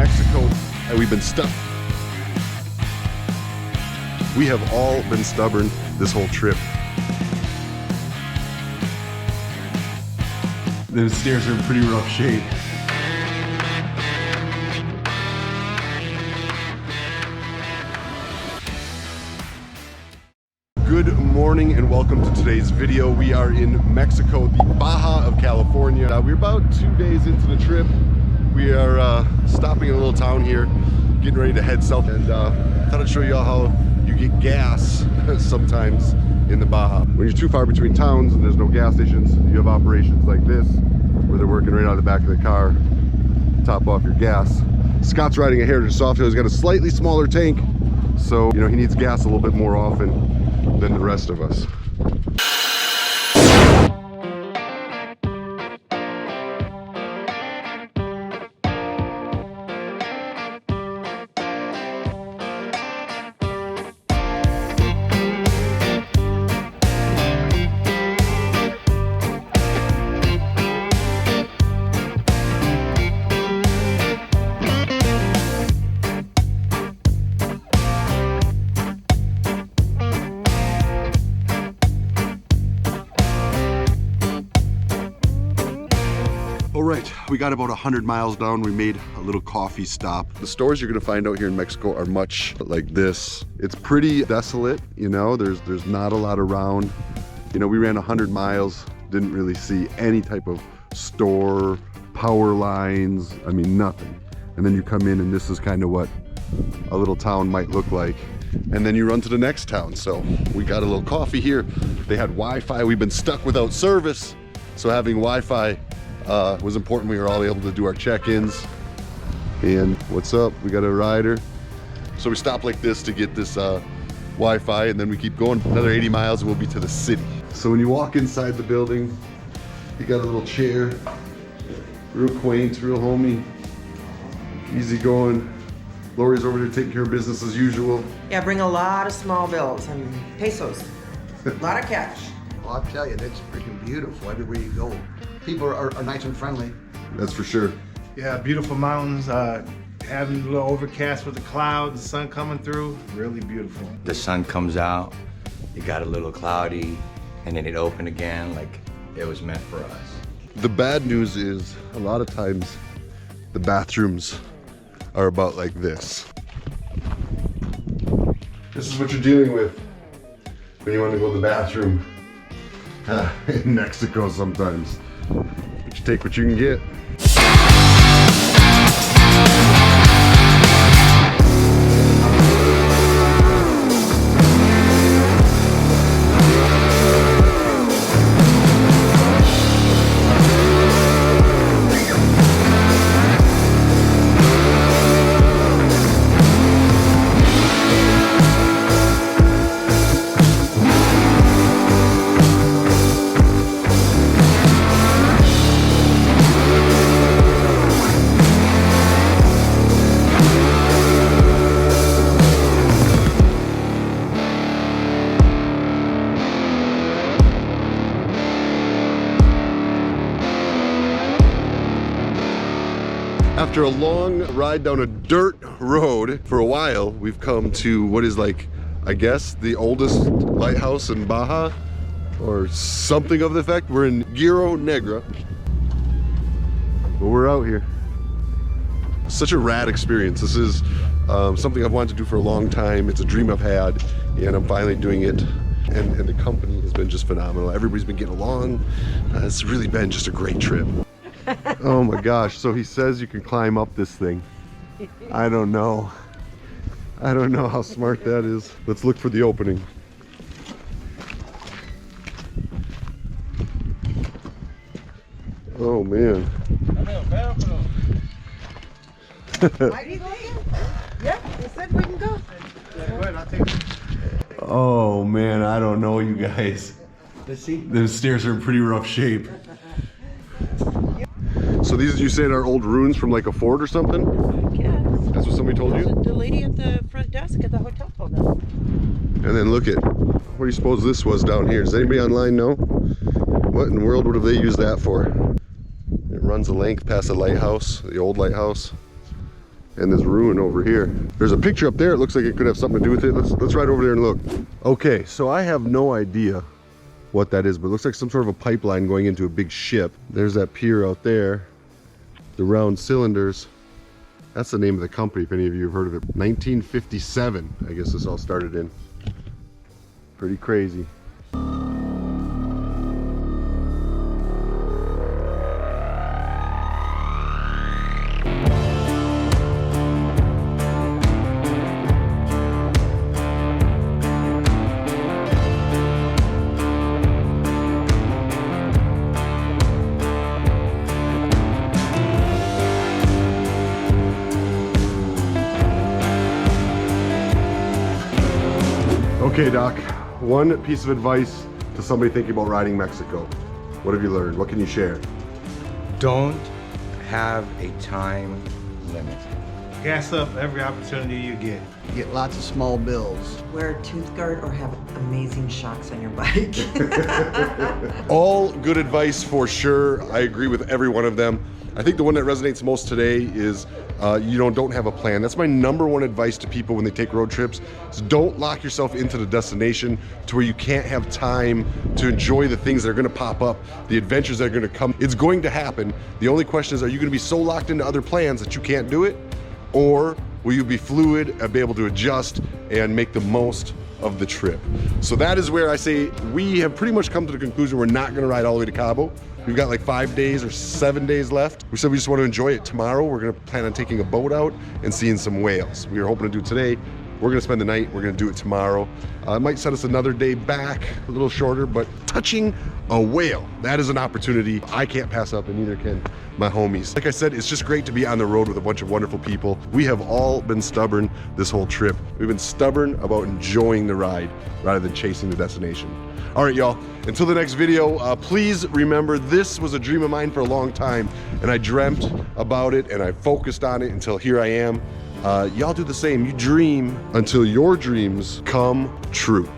Mexico, and we've been stuck. We have all been stubborn this whole trip. The stairs are in pretty rough shape. Good morning and welcome to today's video. We are in Mexico, the Baja of California. We're about 2 days into the trip. We are stopping in a little town here, getting ready to head south, and I thought I'd show you all how you get gas sometimes in the Baja. When you're too far between towns and there's no gas stations, you have operations like this, where they're working right out of the back of the car, top off your gas. Scott's riding a Heritage Softail. He's got a slightly smaller tank, so you know he needs gas a little bit more often than the rest of us. Alright, we got about 100 miles down. We made a little coffee stop. The stores you're gonna find out here in Mexico are much like this. It's pretty desolate, you know, there's not a lot around. You know, we ran 100 miles, didn't really see any type of store, power lines, I mean, nothing. And then you come in and this is kind of what a little town might look like. And then you run to the next town. So we got a little coffee here. They had Wi-Fi. We've been stuck without service. So having Wi-Fi was important. We were all able to do our check-ins. And what's up? We got a rider. So we stop like this to get this Wi-Fi, and then we keep going another 80 miles and we'll be to the city. So when you walk inside the building, you got a little chair, real quaint, real homey, easy going. Lori's over there taking care of business as usual. Yeah, bring a lot of small bills and pesos, a lot of cash. Well, I'll tell you, that's freaking beautiful everywhere you go. People are nice and friendly. That's for sure. Yeah, beautiful mountains, having a little overcast with the clouds, the sun coming through, really beautiful. The sun comes out, it got a little cloudy, and then it opened again like it was meant for us. The bad news is a lot of times the bathrooms are about like this. This is what you're dealing with when you want to go to the bathroom in Mexico sometimes. But you take what you can get. After a long ride down a dirt road for a while, we've come to what is like, I guess, the oldest lighthouse in Baja, or something of the effect. We're in Giro Negra, but we're out here. Such a rad experience. This is something I've wanted to do for a long time. It's a dream I've had, and I'm finally doing it. And the company has been just phenomenal. Everybody's been getting along. It's really been just a great trip. Oh my gosh, so he says you can climb up this thing. I don't know. I don't know how smart that is. Let's look for the opening. Oh man. Yeah, they said we can go. Oh man, I don't know, you guys. The stairs are in pretty rough shape. So these, you said, are old ruins from like a fort or something? Yes. That's what somebody told you? The lady at the front desk at the hotel told us. And then look at, what do you suppose this was down here? Does anybody online know? What in the world would have they used that for? It runs a length past the lighthouse, the old lighthouse. and this ruin over here. There's a picture up there. It looks like it could have something to do with it. Let's ride over there and look. Okay, so I have no idea what that is, but it looks like some sort of a pipeline going into a big ship. There's that pier out there. The round cylinders. That's the name of the company, if any of you have heard of it. 1957, I guess this all started in. Pretty crazy. Okay, Doc, one piece of advice to somebody thinking about riding Mexico. What have you learned? What can you share? Don't have a time limit. Gas up every opportunity you get. Get lots of small bills. Wear a tooth guard or have amazing shocks on your bike. All good advice for sure. I agree with every one of them. I think the one that resonates most today is don't have a plan. That's my number one advice to people when they take road trips, is don't lock yourself into the destination to where you can't have time to enjoy the things that are gonna pop up, the adventures that are gonna come. It's going to happen. The only question is, are you gonna be so locked into other plans that you can't do it? Or will you be fluid and be able to adjust and make the most of the trip? So that is where I say we have pretty much come to the conclusion we're not gonna ride all the way to Cabo. We've got like 5 days or 7 days left. We said we just want to enjoy it tomorrow. We're gonna plan on taking a boat out and seeing some whales. We were hoping to do it today. We're gonna spend the night. We're gonna do it tomorrow. It might set us another day back, a little shorter, but touching a whale, that is an opportunity I can't pass up, and neither can my homies. Like I said, it's just great to be on the road with a bunch of wonderful people. We have all been stubborn this whole trip. We've been stubborn about enjoying the ride rather than chasing the destination. All right, y'all, until the next video, please remember this was a dream of mine for a long time, and I dreamt about it and I focused on it until here I am. Y'all do the same. You dream until your dreams come true.